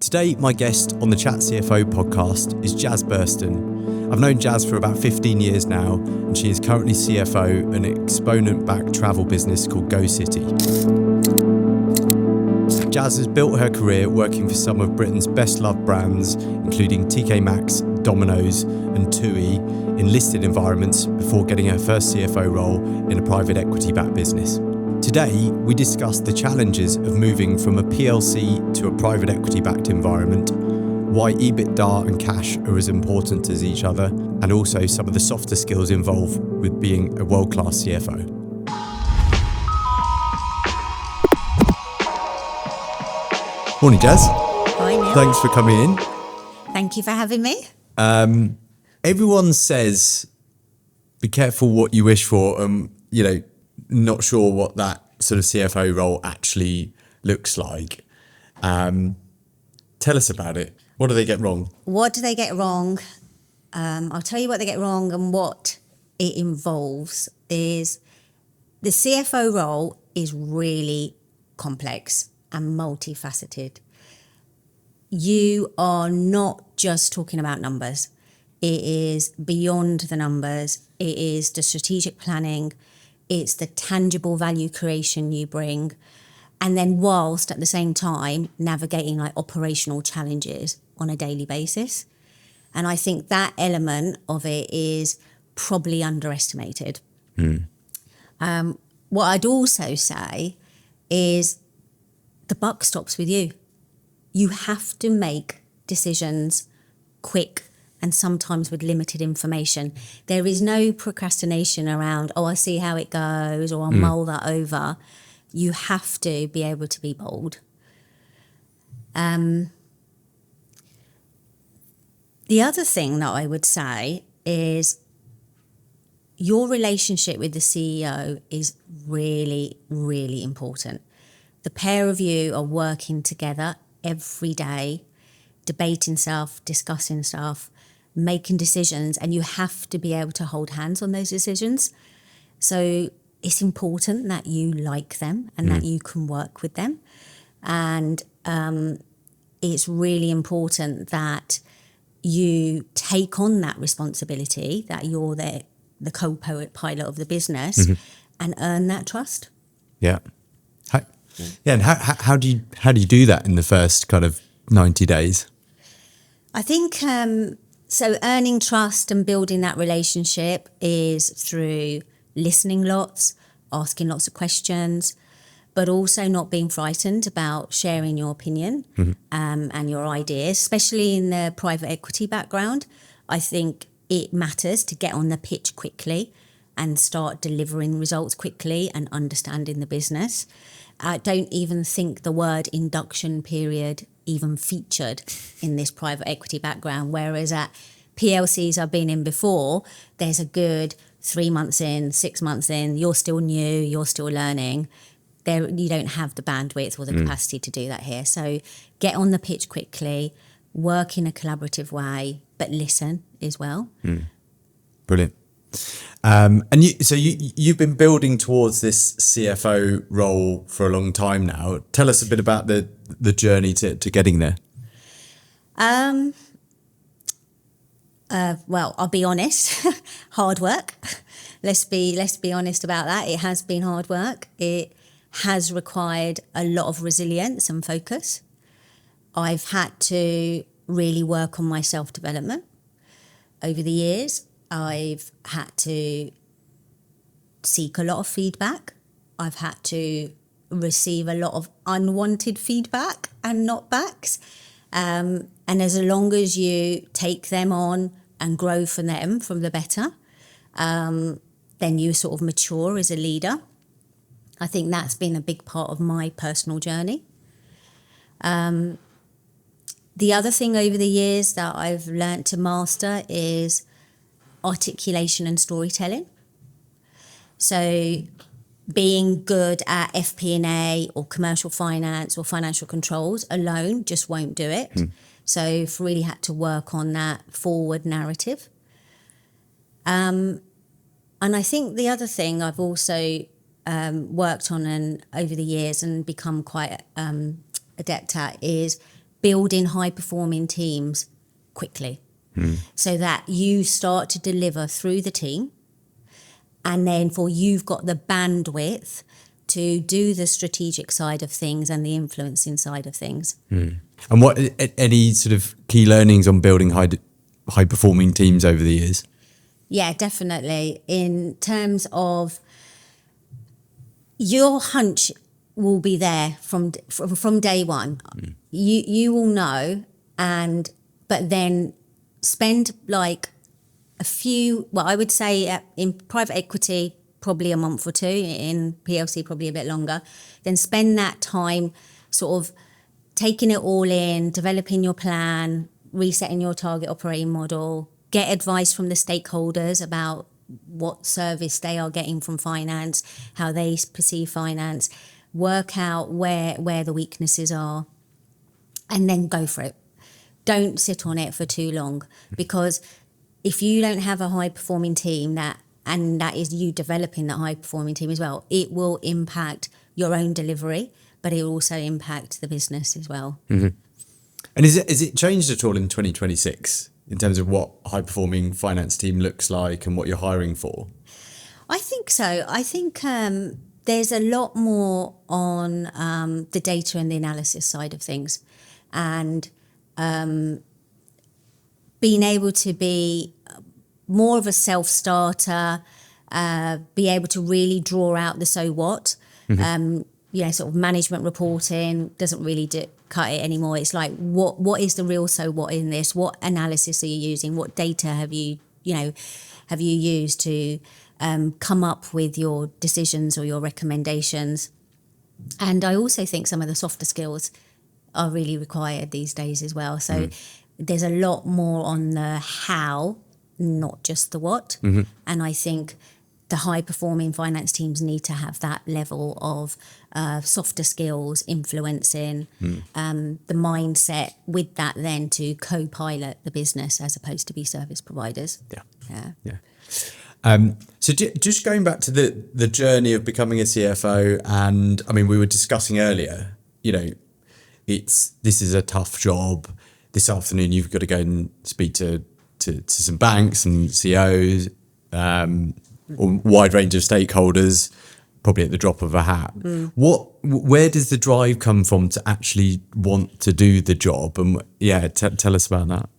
Today, my guest on the Chat CFO podcast is Jas Burston. I've known Jas for about 15 years now, and she is currently CFO of an exponent-backed travel business called Go City. Jas has built her career working for some of Britain's best-loved brands, including TK Maxx, Domino's and TUI, in listed environments before getting her first CFO role in a private equity-backed business. Today, we discuss the challenges of moving from a PLC to a private equity-backed environment, why EBITDA and cash are as important as each other, and also some of the softer skills involved with being a world-class CFO. Morning, Jas. Hi, Neil. Thanks for coming in. Thank you for having me. Everyone says, be careful what you wish for, not sure what that sort of CFO role actually looks like. Tell us about it. What do they get wrong? What do they get wrong? I'll tell you what they get wrong, and what it involves is the CFO role is really complex and multifaceted. You are not just talking about numbers. It is beyond the numbers. It is the strategic planning. It's the tangible value creation you bring. And then whilst at the same time navigating like operational challenges on a daily basis. And I think that element of it is probably underestimated. What I'd also say is the buck stops with you. You have to make decisions quick and sometimes with limited information. There is no procrastination around, I see how it goes, or I'll mull that over. You have to be able to be bold. The other thing that I would say is your relationship with the CEO is really, really important. The pair of you are working together every day, debating stuff, discussing stuff, making decisions, and you have to be able to hold hands on those decisions. So it's important that you like them and that you can work with them. And it's really important that you take on that responsibility, that you're the co-pilot of the business, and earn that trust. Yeah. And how do you do that in the first kind of 90 days? I think so earning trust and building that relationship is through listening lots, asking lots of questions, but also not being frightened about sharing your opinion and your ideas, especially in the private equity background. I think it matters to get on the pitch quickly and start delivering results quickly and understanding the business. I don't even think the word induction period even featured in this private equity background, whereas at PLCs I've been in before, there's a good 3 months in, 6 months in, you're still new, you're still learning. You don't have the bandwidth or the capacity to do that here. So get on the pitch quickly, work in a collaborative way, but listen as well. Brilliant. You've been building towards this CFO role for a long time now. Tell us a bit about the journey to getting there. Well, I'll be honest, hard work. Let's be honest about that. It has been hard work. It has required a lot of resilience and focus. I've had to really work on my self-development over the years. I've had to seek a lot of feedback. I've had to receive a lot of unwanted feedback and knockbacks. And as long as you take them on and grow from them, from the better, then you sort of mature as a leader. I think that's been a big part of my personal journey. The other thing over the years that I've learnt to master is articulation and storytelling. So being good at FP&A or commercial finance or financial controls alone just won't do it. So I've really had to work on that forward narrative. And I think the other thing I've also worked on and over the years and become quite adept at is building high-performing teams quickly so that you start to deliver through the team, and then you've got the bandwidth to do the strategic side of things and the influencing side of things. And what any sort of key learnings on building high performing teams over the years? Yeah, definitely. In terms of your hunch will be there from day one. You will know, but then spend like a few. Well, I would say in private equity, probably a month or two. In PLC, probably a bit longer. Then spend that time sort of taking it all in, developing your plan, resetting your target operating model, get advice from the stakeholders about what service they are getting from finance, how they perceive finance, work out where the weaknesses are, and then go for it. Don't sit on it for too long, because if you don't have a high-performing team, and that is you developing that high-performing team as well, it will impact your own delivery, but it will also impact the business as well. Mm-hmm. And is it changed at all in 2026 in terms of what high-performing finance team looks like and what you're hiring for? I think so. I think there's a lot more on the data and the analysis side of things, and being able to be more of a self-starter, be able to really draw out the so what. Sort of management reporting doesn't really cut it anymore. It's like, what is the real so what in this? What analysis are you using? What data have you used to come up with your decisions or your recommendations? And I also think some of the softer skills are really required these days as well. So there's a lot more on the how, not just the what. And I think the high-performing finance teams need to have that level of softer skills, influencing the mindset with that, then to co-pilot the business as opposed to be service providers. Yeah. So just going back to the journey of becoming a CFO, and I mean, we were discussing earlier, this is a tough job. This afternoon, you've got to go and speak to some banks and CEOs, or a wide range of stakeholders, probably at the drop of a hat. Where does the drive come from to actually want to do the job? And tell us about that.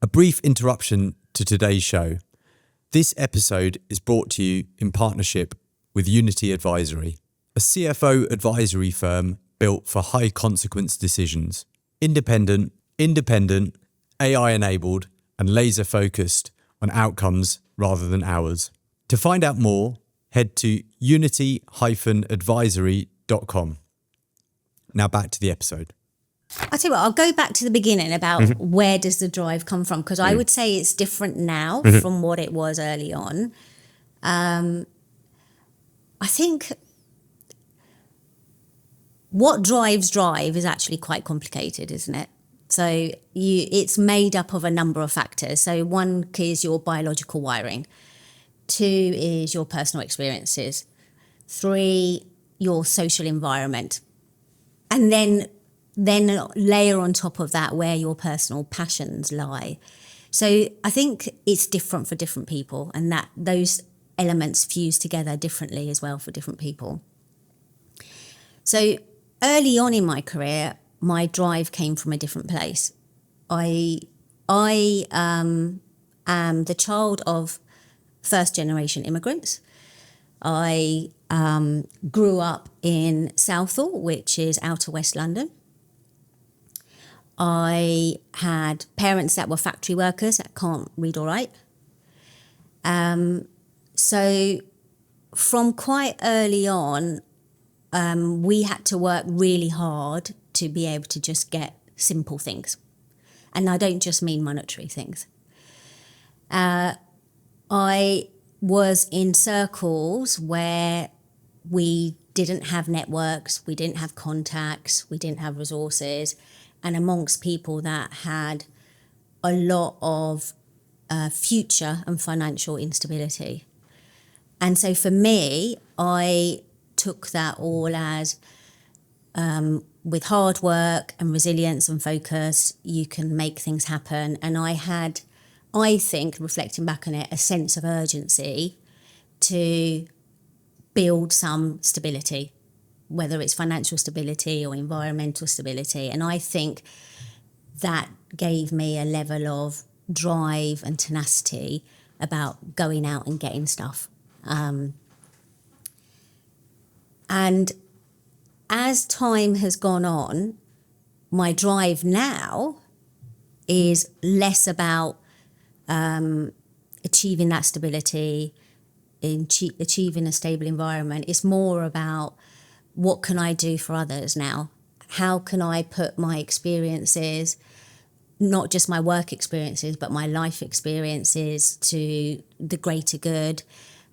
A brief interruption to today's show. This episode is brought to you in partnership with Unity Advisory, a CFO advisory firm built for high consequence decisions. Independent, AI-enabled, and laser-focused on outcomes rather than hours. To find out more, head to unity-advisory.com. Now back to the episode. I'll tell you what, I'll go back to the beginning about where does the drive come from, because I would say it's different now from what it was early on. I think what drives drive is actually quite complicated, isn't it? So it's made up of a number of factors. So one is your biological wiring. 2 is your personal experiences. 3, your social environment. And then layer on top of that where your personal passions lie. So I think it's different for different people, and that those elements fuse together differently as well for different people. So early on in my career, my drive came from a different place. I am the child of first-generation immigrants. I grew up in Southall, which is outer West London. I had parents that were factory workers that can't read or write. So from quite early on, we had to work really hard to be able to just get simple things. And I don't just mean monetary things. I was in circles where we didn't have networks, we didn't have contacts, we didn't have resources, and amongst people that had a lot of future and financial instability. And so for me, I took that all as with hard work and resilience and focus, you can make things happen. And I think, reflecting back on it, a sense of urgency to build some stability, whether it's financial stability or environmental stability. And I think that gave me a level of drive and tenacity about going out and getting stuff. And as time has gone on, my drive now is less about achieving that stability, achieving a stable environment. It's more about what can I do for others now? How can I put my experiences, not just my work experiences, but my life experiences, to the greater good?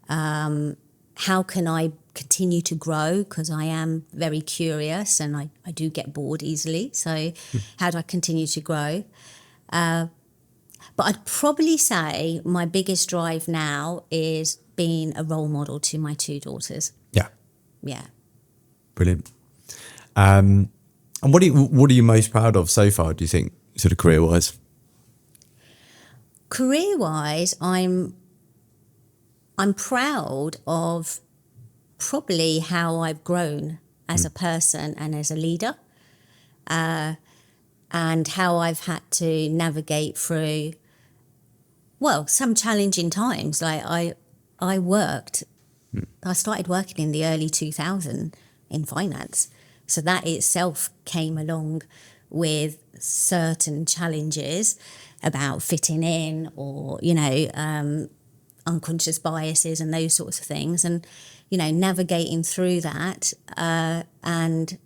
How can I continue to grow? Because I am very curious and I do get bored easily. So how do I continue to grow? But I'd probably say my biggest drive now is being a role model to my two daughters. Yeah. Yeah. Brilliant. And what are you most proud of so far, do you think, sort of career-wise? Career-wise, I'm proud of probably how I've grown as a person and as a leader, and how I've had to navigate through, well, some challenging times. Like I started working in the early 2000s in finance. So that itself came along with certain challenges about fitting in, or, unconscious biases and those sorts of things. And, navigating through that and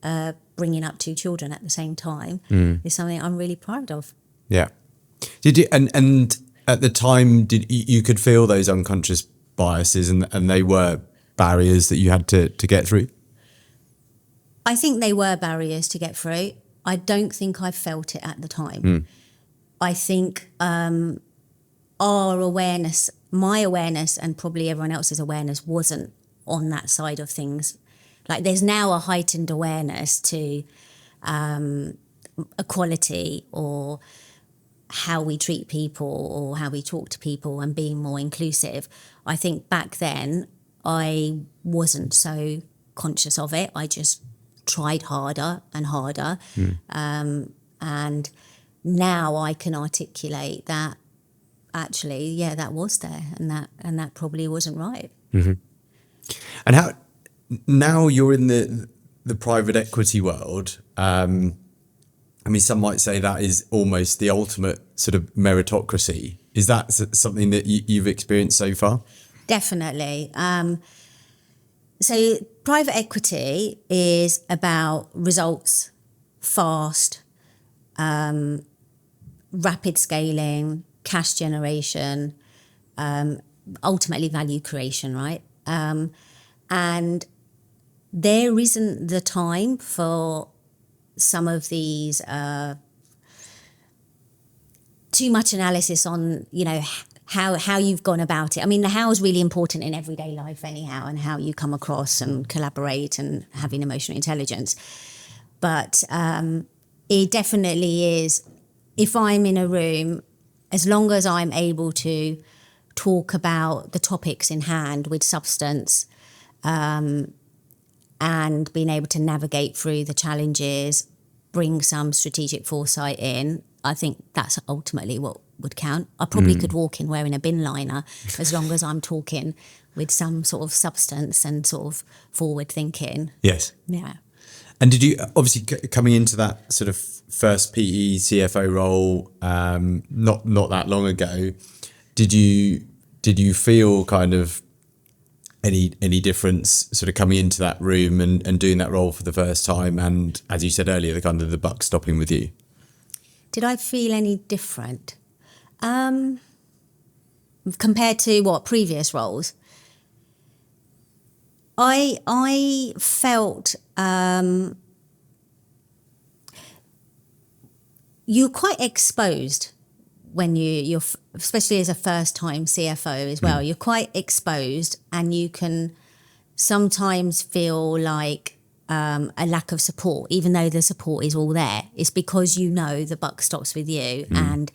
bringing up two children at the same time is something I'm really proud of. Yeah. Did you, and at the time, did you could feel those unconscious biases and they were barriers that you had to get through? I think they were barriers to get through. I don't think I felt it at the time. I think our awareness, my awareness, and probably everyone else's awareness wasn't on that side of things. Like, there's now a heightened awareness to equality, or how we treat people, or how we talk to people, and being more inclusive. I think back then I wasn't so conscious of it. I just tried harder and harder. And now I can articulate that actually, yeah, that was there, and that probably wasn't right. And how now you're in the private equity world? I mean, some might say that is almost the ultimate sort of meritocracy. Is that something that you've experienced so far? Definitely. So private equity is about results, fast, rapid scaling, cash generation, ultimately value creation, right? And there isn't the time for some of these too much analysis on, how you've gone about it. I mean, the how is really important in everyday life anyhow, and how you come across and collaborate and having emotional intelligence. But it definitely is, if I'm in a room, as long as I'm able to talk about the topics in hand with substance, and being able to navigate through the challenges, bring some strategic foresight in, I think that's ultimately what would count. I probably could walk in wearing a bin liner, as long as I'm talking with some sort of substance and sort of forward thinking. Yes. Yeah. And did you, obviously coming into that sort of first PE CFO role, not that long ago, did you feel kind of any difference sort of coming into that room and doing that role for the first time, and, as you said earlier, the kind of the buck stopping with you? Did I feel any different? Compared to what, previous roles? I felt you're quite exposed when you're, especially as a first-time CFO as well. You're quite exposed, and you can sometimes feel like a lack of support, even though the support is all there. It's because you know the buck stops with you and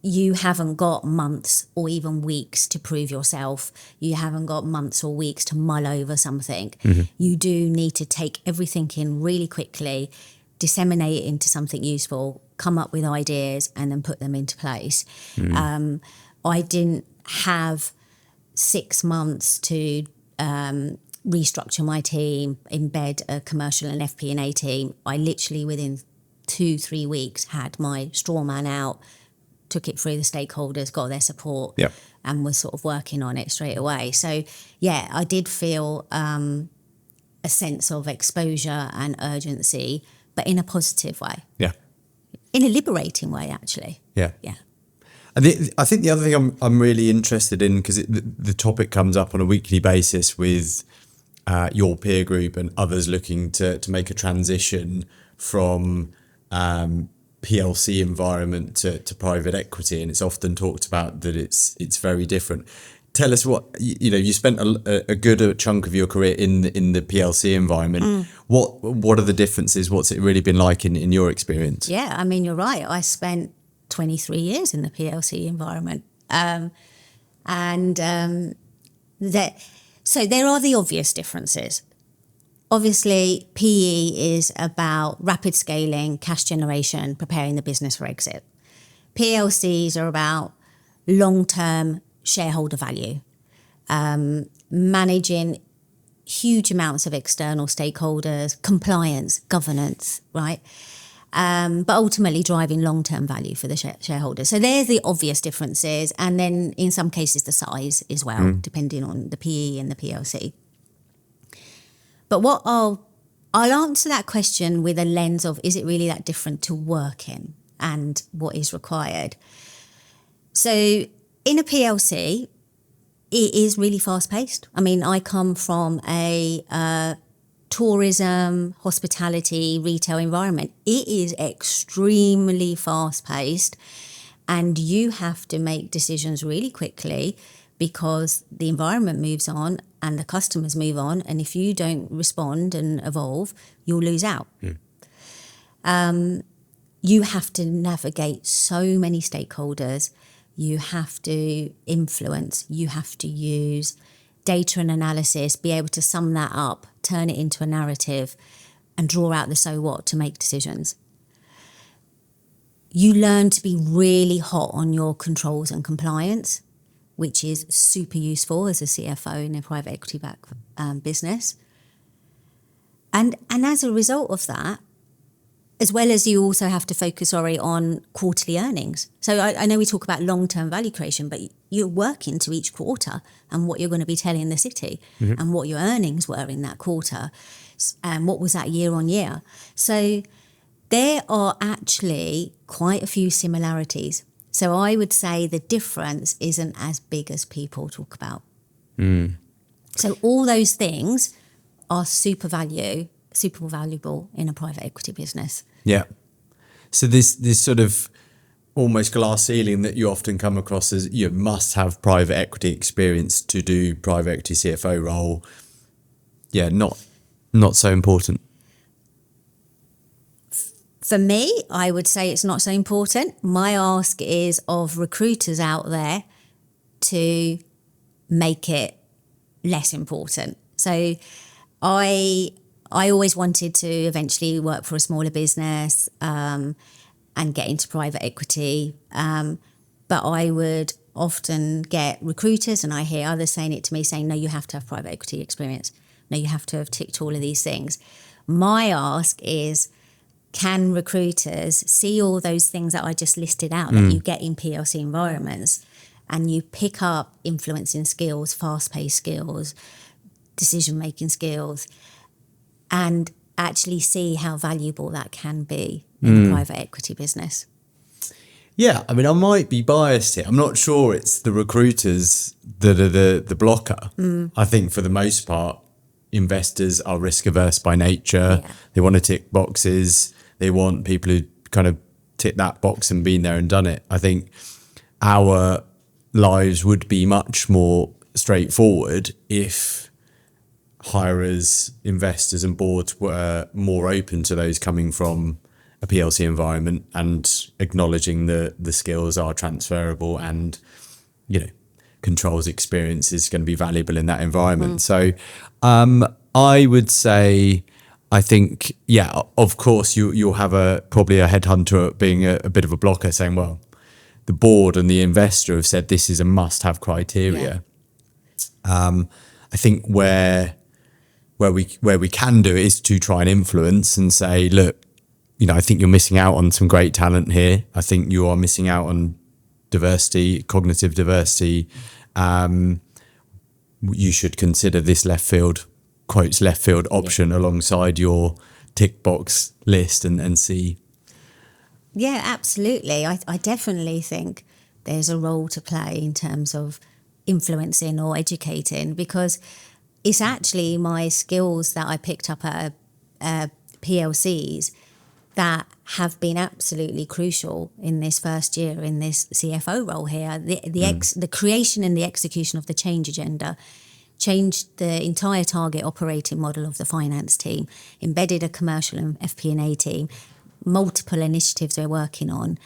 you haven't got months or even weeks to prove yourself. You haven't got months or weeks to mull over something. You do need to take everything in really quickly, disseminate it into something useful, come up with ideas and then put them into place. I didn't have 6 months to restructure my team, embed a commercial and FP&A team. I literally within 2-3 weeks had my straw man out, took it through the stakeholders, got their support, and was sort of working on it straight away. So yeah, I did feel a sense of exposure and urgency, but in a positive way. Yeah. In a liberating way, actually. Yeah. Yeah. And I think the other thing I'm really interested in, because the topic comes up on a weekly basis with your peer group and others looking to make a transition from PLC environment to private equity, and it's often talked about that it's very different. Tell us what you spent a good chunk of your career in the PLC environment. What are the differences? What's it really been like in your experience? Yeah, I mean, you're right. I spent 23 years in the PLC environment, so there are the obvious differences. Obviously, PE is about rapid scaling, cash generation, preparing the business for exit. PLCs are about long-term shareholder value, managing huge amounts of external stakeholders, compliance, governance, right? But ultimately driving long-term value for the shareholders. So there's the obvious differences. And then in some cases, the size as well, depending on the PE and the PLC. But I'll answer that question with a lens of, is it really that different to work in and what is required? So in a PLC, it is really fast-paced. I mean, I come from a tourism, hospitality, retail environment. It is extremely fast-paced, and you have to make decisions really quickly because the environment moves on and the customers move on, and if you don't respond and evolve, you'll lose out. You have to navigate so many stakeholders. You have to influence, you have to use data and analysis, be able to sum that up, turn it into a narrative, and draw out the so what to make decisions. You learn to be really hot on your controls and compliance, which is super useful as a CFO in a private equity-backed business. And as a result of that, as well as you also have to focus, on quarterly earnings. So I know we talk about long-term value creation, but you're working to each quarter and what you're going to be telling the city and what your earnings were in that quarter and what was that year on year. So there are actually quite a few similarities. So I would say the difference isn't as big as people talk about. So all those things are super valuable in a private equity business. Yeah. So this sort of almost glass ceiling that you often come across as you must have private equity experience to do private equity CFO role. Yeah, not so important. For me, I would say it's not so important. My ask is of recruiters out there to make it less important. So I always wanted to eventually work for a smaller business and get into private equity. But I would often get recruiters, and I hear others saying it to me, saying, no, you have to have private equity experience. No, you have to have ticked all of these things. My ask is, can recruiters see all those things that I just listed out that you get in PLC environments, and you pick up influencing skills, fast-paced skills, decision-making skills, and actually see how valuable that can be in a private equity business? Yeah, I mean, I might be biased here. I'm not sure it's the recruiters that are the blocker. I think for the most part, investors are risk averse by nature. Yeah. They want to tick boxes. They want people who kind of tick that box and been there and done it. I think our lives would be much more straightforward if hirers, investors and boards were more open to those coming from a PLC environment and acknowledging the skills are transferable and, controls experience is going to be valuable in that environment. So I would say, I think, of course you'll have probably a headhunter being a bit of a blocker saying, well, the board and the investor have said this is a must-have criteria. I think where we can do it is to try and influence and say, look, I think you're missing out on some great talent here. I think you are missing out on diversity, cognitive diversity. You should consider this left field option alongside your tick box list and see. Yeah, absolutely. I definitely think there's a role to play in terms of influencing or educating, because it's actually my skills that I picked up at PLCs that have been absolutely crucial in this first year in this CFO role here. The creation and the execution of the change agenda changed the entire target operating model of the finance team, embedded a commercial and FP&A team, multiple initiatives we're working on,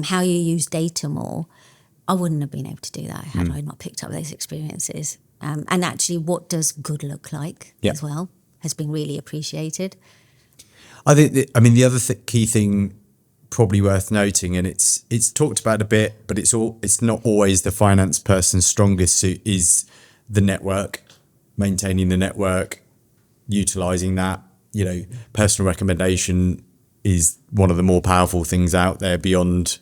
how you use data more. I wouldn't have been able to do that had I not picked up those experiences. And actually, what does good look like as well has been really appreciated. I think, the other key thing probably worth noting, and it's talked about a bit, but it's not always the finance person's strongest suit, is the network, maintaining the network, utilising that. Personal recommendation is one of the more powerful things out there beyond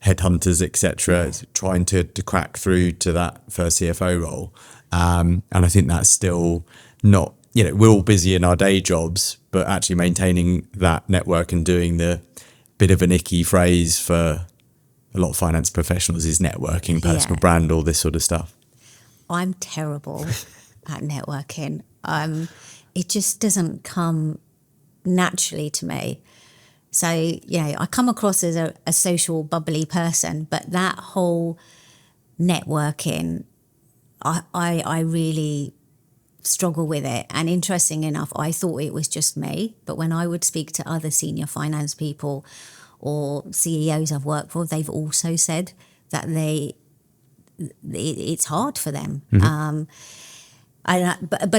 headhunters, etc. Trying to crack through to that first CFO role. And I think that's still not, we're all busy in our day jobs, but actually maintaining that network and doing the bit of an icky phrase for a lot of finance professionals is networking, personal brand, all this sort of stuff. I'm terrible at networking. It just doesn't come naturally to me. So, I come across as a social, bubbly person, but that whole networking, I really struggle with it. And interesting enough, I thought it was just me, but when I would speak to other senior finance people or CEOs I've worked for, they've also said that it's hard for them. But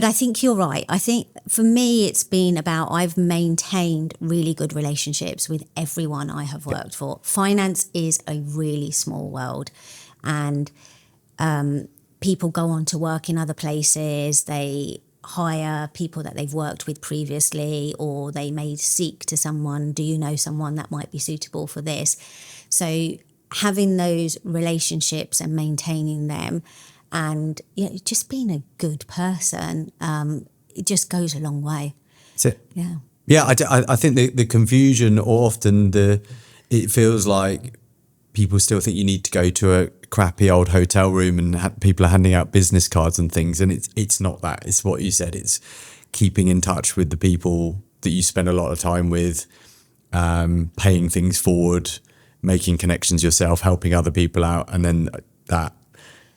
I think you're right. I think for me, it's been about I've maintained really good relationships with everyone I have worked for. Finance is a really small world, and people go on to work in other places. They hire people that they've worked with previously, or they may seek to someone, do you know someone that might be suitable for this? So having those relationships and maintaining them, and just being a good person, it just goes a long way. That's it. Yeah. I think the confusion, or often it feels like people still think you need to go to a crappy old hotel room and people are handing out business cards and things, and it's not that. It's what you said. It's keeping in touch with the people that you spend a lot of time with, paying things forward, making connections yourself, helping other people out, and then that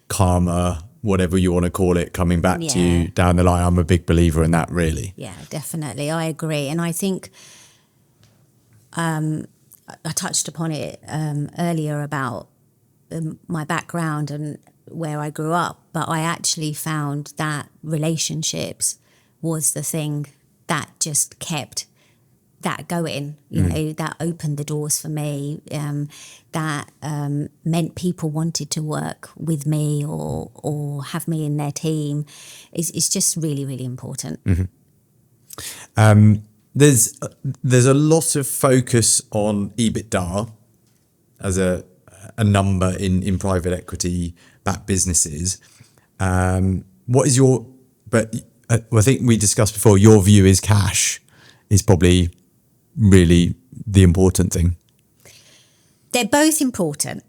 karma, whatever you want to call it, coming back to you down the line. I'm a big believer in that, really. Yeah, definitely. I agree. And I think I touched upon it earlier about my background and where I grew up, but I actually found that relationships was the thing that just kept that going, that opened the doors for me, that meant people wanted to work with me or have me in their team. It's just really, really important. There's a lot of focus on EBITDA as a number in private equity backed businesses. What is I think we discussed before, your view is cash is probably really the important thing. They're both important.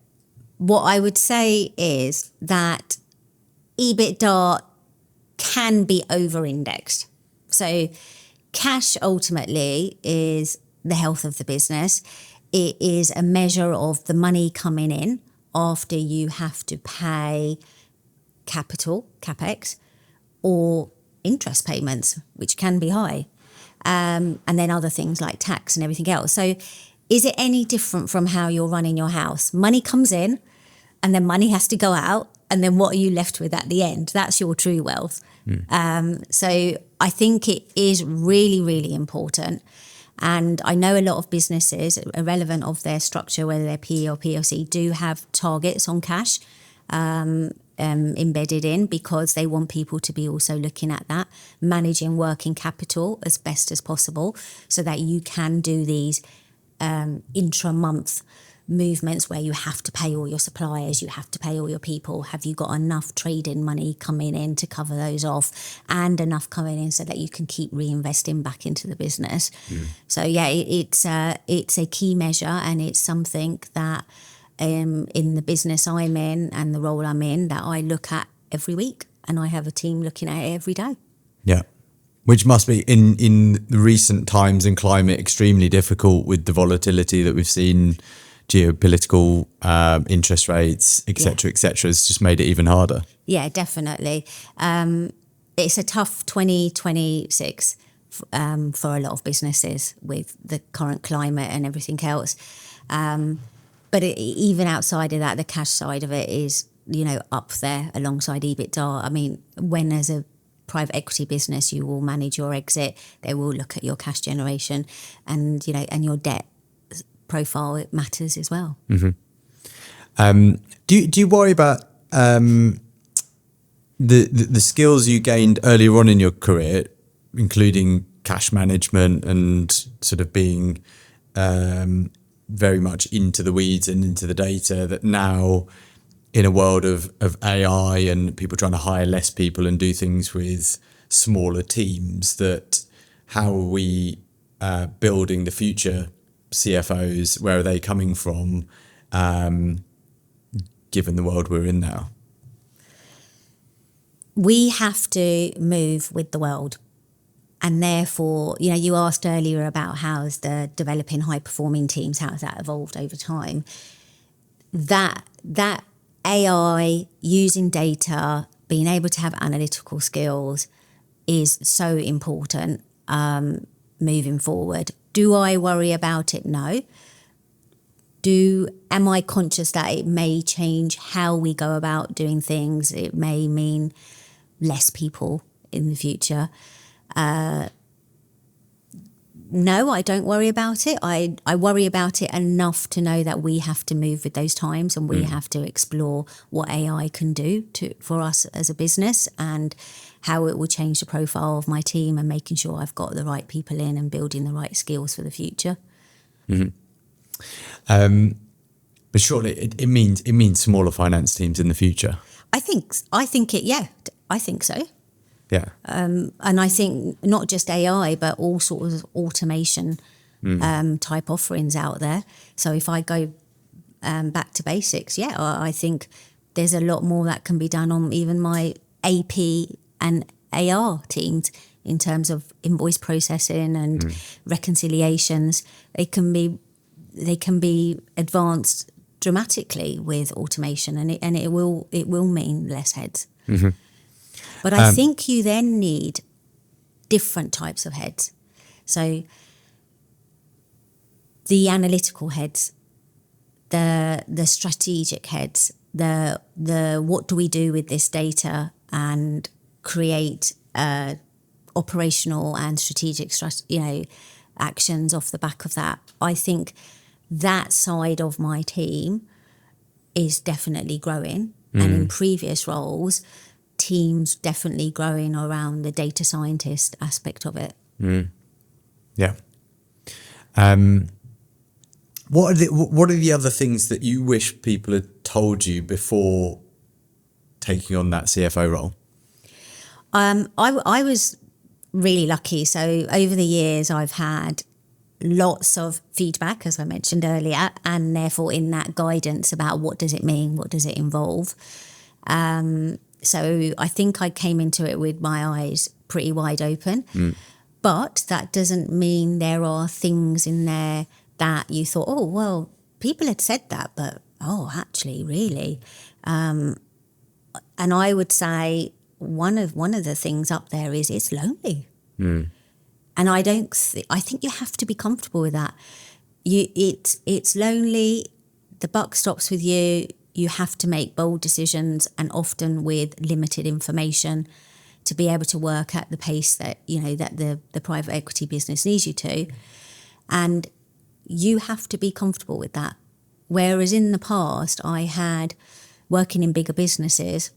What I would say is that EBITDA can be over-indexed. So cash ultimately is the health of the business. It is a measure of the money coming in after you have to pay capital, CapEx, or interest payments, which can be high. And then other things like tax and everything else. So is it any different from how you're running your house? Money comes in and then money has to go out. And then what are you left with at the end? That's your true wealth. So I think it is really, really important. And I know a lot of businesses, irrelevant of their structure, whether they're PE or PLC, do have targets on cash embedded in, because they want people to be also looking at that, managing working capital as best as possible, so that you can do these intra-month movements where you have to pay all your suppliers, you have to pay all your people. Have you got enough trade-in money coming in to cover those off, and enough coming in so that you can keep reinvesting back into the business? So yeah, it's a key measure, and it's something that in the business I'm in and the role I'm in, that I look at every week, and I have a team looking at it every day. Yeah. Which must be, in the recent times and climate, extremely difficult with the volatility that we've seen, geopolitical interest rates, etc., etc. It's just made it even harder. Yeah, definitely. It's a tough 2026 for a lot of businesses with the current climate and everything else. But even outside of that, the cash side of it is, up there alongside EBITDA. I mean, when as a private equity business, you will manage your exit, they will look at your cash generation, and and your debt profile. It matters as well. Do you worry about the skills you gained earlier on in your career, including cash management and sort of being very much into the weeds and into the data, that now in a world of AI and people trying to hire less people and do things with smaller teams, that how are we building the future CFOs? Where are they coming from, given the world we're in now? We have to move with the world. And therefore, you asked earlier about how's the developing high-performing teams, how has that evolved over time? That AI, using data, being able to have analytical skills is so important moving forward. Do I worry about it? No. Am I conscious that it may change how we go about doing things? It may mean less people in the future. No, I don't worry about it. I worry about it enough to know that we have to move with those times, and we have to explore what AI can do for us as a business, and how it will change the profile of my team, and making sure I've got the right people in and building the right skills for the future. But surely it means smaller finance teams in the future. I think it. Yeah, I think so. Yeah. And I think not just AI, but all sorts of automation type offerings out there. So if I go back to basics, I think there's a lot more that can be done on even my AP and AR teams in terms of invoice processing and reconciliations. They can be advanced dramatically with automation, and it will mean less heads. But I think you then need different types of heads. So the analytical heads, the strategic heads, the what do we do with this data and create operational and strategic actions off the back of that. I think that side of my team is definitely growing, and in previous roles, teams definitely growing around the data scientist aspect of it. Yeah. What are the other things that you wish people had told you before taking on that CFO role? I was really lucky. So over the years, I've had lots of feedback, as I mentioned earlier, and therefore in that guidance about what does it mean, what does it involve. So I think I came into it with my eyes pretty wide open. But that doesn't mean there are things in there that you thought, oh, well, people had said that, but, oh, actually, really. And I would say one of the things up there is it's lonely. And I think you have to be comfortable with that. It's lonely. The buck stops with you. You have to make bold decisions, and often with limited information, to be able to work at the pace that that the private equity business needs you to, and you have to be comfortable with that. Whereas in the past, I had, working in bigger businesses,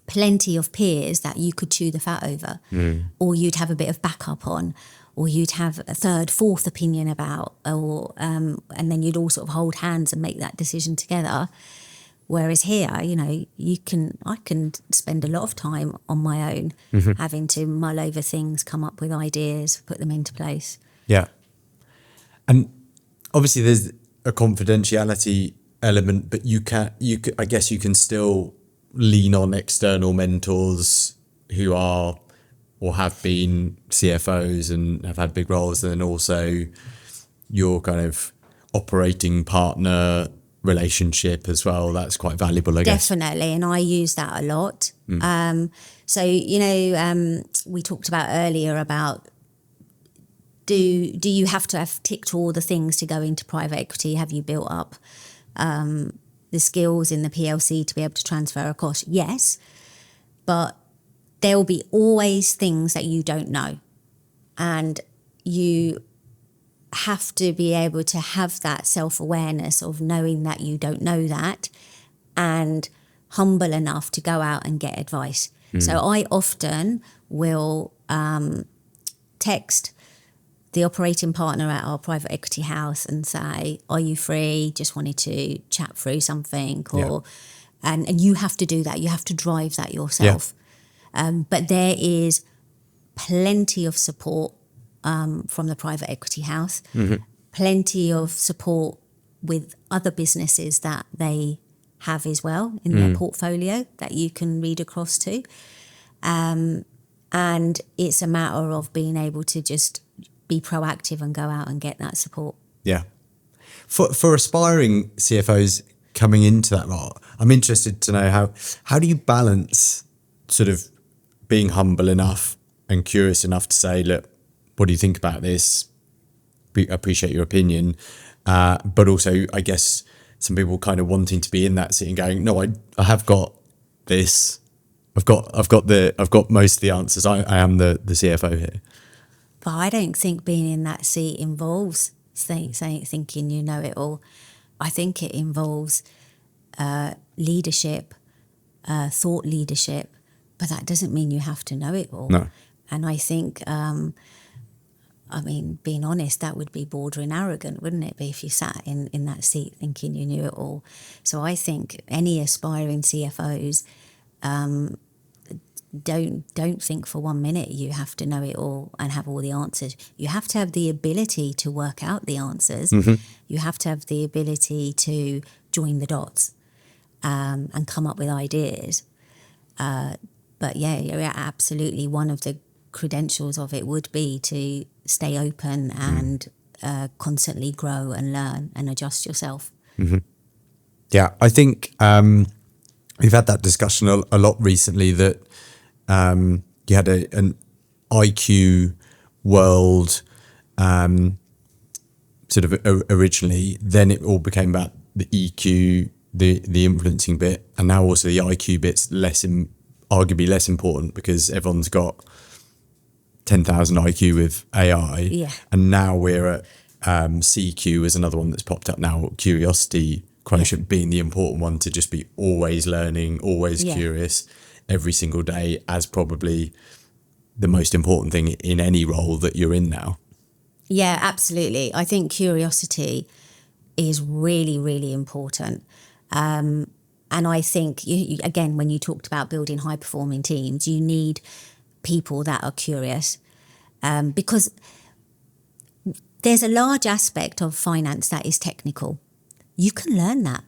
plenty of peers that you could chew the fat over, or you'd have a bit of backup on, or you'd have a third, fourth opinion about, or and then you'd all sort of hold hands and make that decision together. Whereas here, I can spend a lot of time on my own, having to mull over things, come up with ideas, put them into place. Yeah. And obviously there's a confidentiality element, but I guess you can still lean on external mentors who are or have been CFOs and have had big roles, and then also your kind of operating partner relationship as well. That's quite valuable, I guess. Definitely, and I use that a lot. So we talked about earlier about do you have to have ticked all the things to go into private equity? Have you built up the skills in the PLC to be able to transfer across? Yes, but there will be always things that you don't know, and you have to be able to have that self-awareness of knowing that you don't know that, and humble enough to go out and get advice. So I often will text the operating partner at our private equity house and say, are you free? Just wanted to chat through something. And you have to do that. You have to drive that yourself. But there is plenty of support from the private equity house, plenty of support with other businesses that they have as well in their portfolio that you can read across to. And it's a matter of being able to just be proactive and go out and get that support. Yeah. For aspiring CFOs coming into that role, I'm interested to know how do you balance sort of being humble enough and curious enough to say, look, what do you think about this? Appreciate your opinion. But also, I guess, some people kind of wanting to be in that seat and going, no, I have got this. I've got most of the answers. I am the CFO here. But I don't think being in that seat involves thinking you know it all. I think it involves leadership, thought leadership, but that doesn't mean you have to know it all. No. And I think, being honest, that would be bordering arrogant, wouldn't it be, if you sat in that seat thinking you knew it all? So I think any aspiring CFOs don't think for 1 minute you have to know it all and have all the answers. You have to have the ability to work out the answers. You have to have the ability to join the dots and come up with ideas. But yeah, absolutely. One of the credentials of it would be to stay open and constantly grow and learn and adjust yourself. Yeah, I think we've had that discussion a lot recently, that you had an IQ world sort of originally, then it all became about the EQ, the influencing bit, and now also the IQ bit's arguably less important because everyone's got 10,000 IQ with AI. Yeah. And now we're at CQ is another one that's popped up now, curiosity quotient being the important one, to just be always learning, always curious every single day, as probably the most important thing in any role that you're in now. Yeah, absolutely. I think curiosity is really, really important. And I think, you, again, when you talked about building high-performing teams, you need people that are curious, because there's a large aspect of finance that is technical. You can learn that.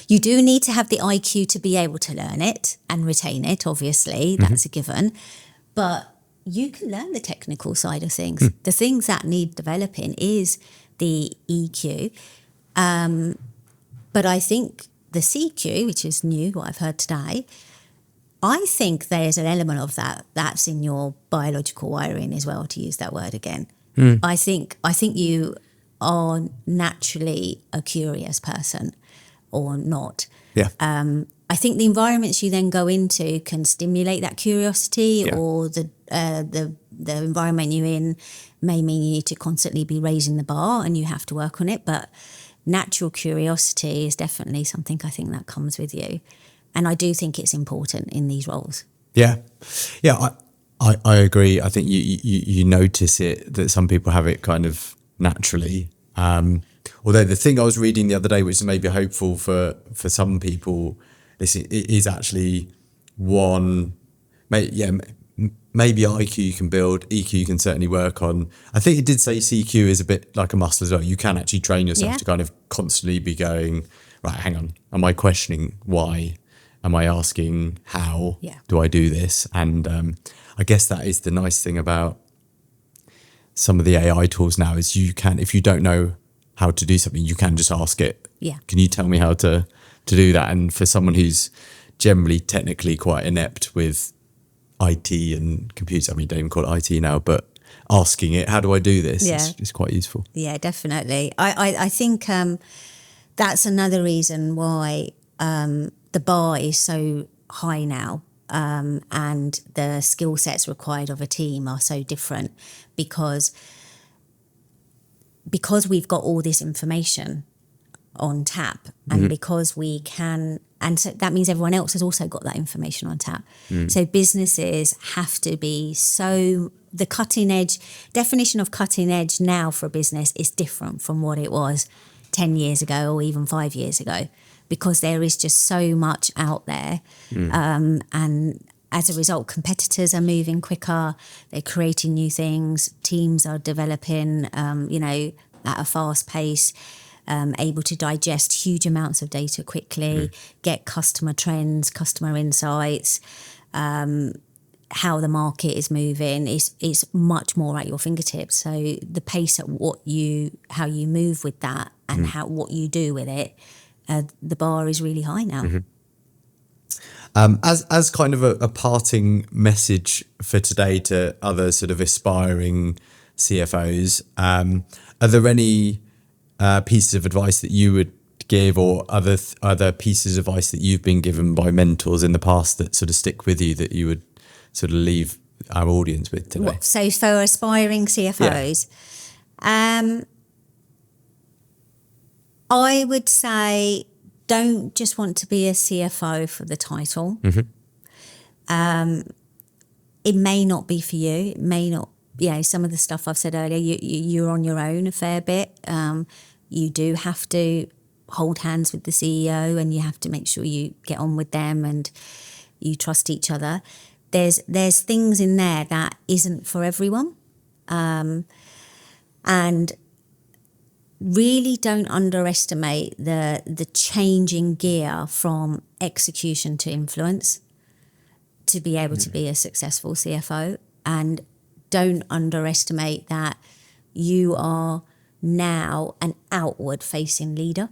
You do need to have the IQ to be able to learn it and retain it, obviously, that's a given. But you can learn the technical side of things. The things that need developing is the EQ. But I think the CQ, which is new, what I've heard today, I think there's an element of that's in your biological wiring as well, to use that word again. I think you are naturally a curious person or not. Yeah. I think the environments you then go into can stimulate that curiosity, Yeah. or the environment you're in may mean you need to constantly be raising the bar and you have to work on it. But natural curiosity is definitely something I think that comes with you. And I do think it's important in these roles. Yeah. Yeah, I agree. I think you notice it, that some people have it kind of naturally. Although the thing I was reading the other day, which is maybe hopeful for some people, it is actually one, maybe IQ you can build, EQ you can certainly work on. I think it did say CQ is a bit like a muscle as well. You can actually train yourself to kind of constantly be going, right, hang on, am I questioning why? Am I asking how do I do this? And I guess that is the nice thing about some of the AI tools now, is you can, if you don't know how to do something, you can just ask it. Yeah. Can you tell me how to do that? And for someone who's generally technically quite inept with IT and computers, I mean, don't even call it IT now, but asking it, how do I do this? Is quite useful. Yeah, definitely. I think that's another reason why the bar is so high now, and the skill sets required of a team are so different, because we've got all this information on tap, and because we can, and so that means everyone else has also got that information on tap. So businesses have to be so, the cutting edge, definition of cutting edge now for a business is different from what it was 10 years ago or even 5 years ago, because there is just so much out there. And as a result, competitors are moving quicker, they're creating new things, teams are developing, at a fast pace, able to digest huge amounts of data quickly, get customer trends, customer insights, how the market is moving is much more at your fingertips. So the pace at how you move with that and what you do with it, the bar is really high now. As kind of a parting message for today to other sort of aspiring CFOs, are there any pieces of advice that you would give, or other pieces of advice that you've been given by mentors in the past that sort of stick with you, that you would sort of leave our audience with today? So for aspiring CFOs, I would say don't just want to be a CFO for the title. It may not be for you. It may not, some of the stuff I've said earlier, you're on your own a fair bit. You do have to hold hands with the CEO, and you have to make sure you get on with them and you trust each other. There's things in there that isn't for everyone. And really don't underestimate the changing gear from execution to influence to be able to be a successful CFO. And don't underestimate that you are now an outward facing leader.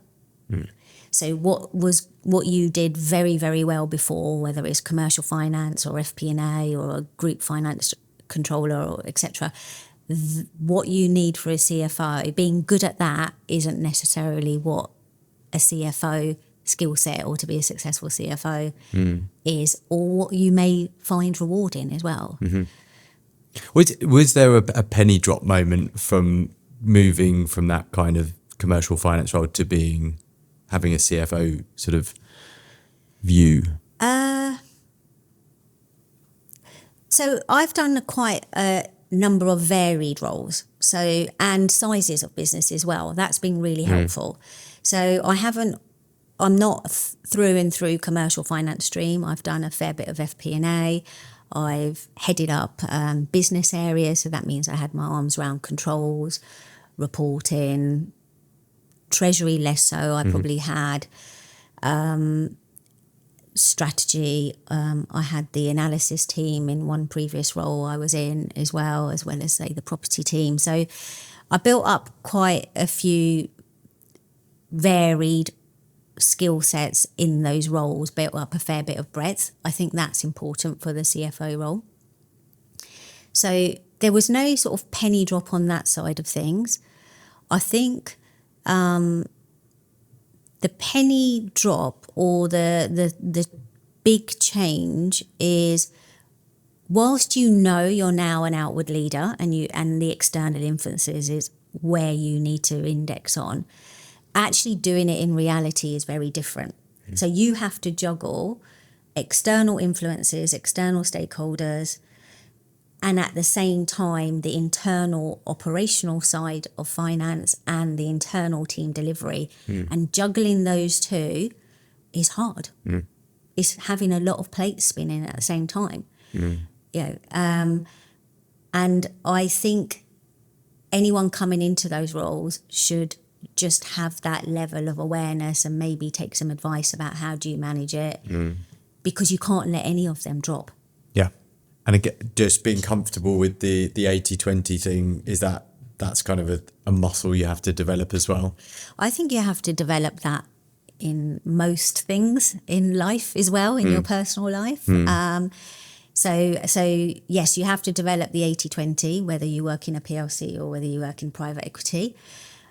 So what you did very, very well before, whether it's commercial finance or FP&A or a group finance controller or etc., what you need for a CFO, being good at that isn't necessarily what a CFO skill set, or to be a successful CFO is, or what you may find rewarding as well. Was there a penny drop moment from moving from that kind of commercial finance role to having a CFO sort of view? So I've done quite a number of varied roles, and sizes of business as well. That's been really helpful. So I'm not through and through commercial finance stream. I've done a fair bit of FP&A. I've headed up business areas, so that means I had my arms around controls, reporting, treasury less so. I probably had strategy. I had the analysis team in one previous role I was in as well as say the property team. So I built up quite a few varied skill sets in those roles, built up a fair bit of breadth. I think that's important for the CFO role. So there was no sort of penny drop on that side of things. I think the penny drop or the big change is, whilst you know you're now an outward leader and the external influences is where you need to index on, actually doing it in reality is very different. So you have to juggle external influences, external stakeholders, and at the same time, the internal operational side of finance and the internal team delivery. And juggling those two is hard. It's having a lot of plates spinning at the same time. And I think anyone coming into those roles should just have that level of awareness and maybe take some advice about how do you manage it, because you can't let any of them drop. Yeah. And again, just being comfortable with the 80-20 thing, that's kind of a muscle you have to develop as well? I think you have to develop that in most things in life as well, in your personal life. So yes, you have to develop the 80-20, whether you work in a PLC or whether you work in private equity.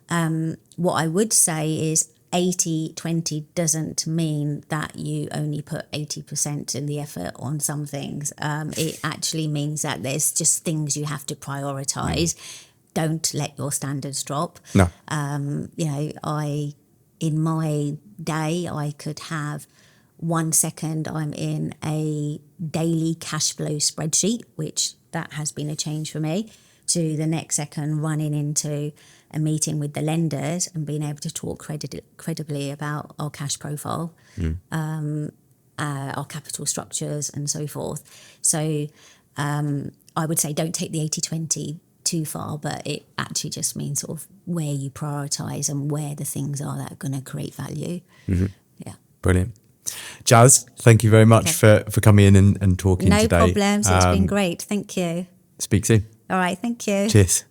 What I would say is 80-20 doesn't mean that you only put 80% in the effort on some things. It actually means that there's just things you have to prioritise. Don't let your standards drop. No. In my day, I could have 1 second I'm in a daily cash flow spreadsheet, which that has been a change for me, to the next second running into a meeting with the lenders and being able to talk credibly about our cash profile, our capital structures and so forth. So I would say don't take the 80-20 too far, but it actually just means sort of where you prioritise and where the things are that are going to create value. Yeah. Brilliant. Jas, thank you very much for coming in and talking today. No problems. It's been great. Thank you. Speak soon. All right. Thank you. Cheers.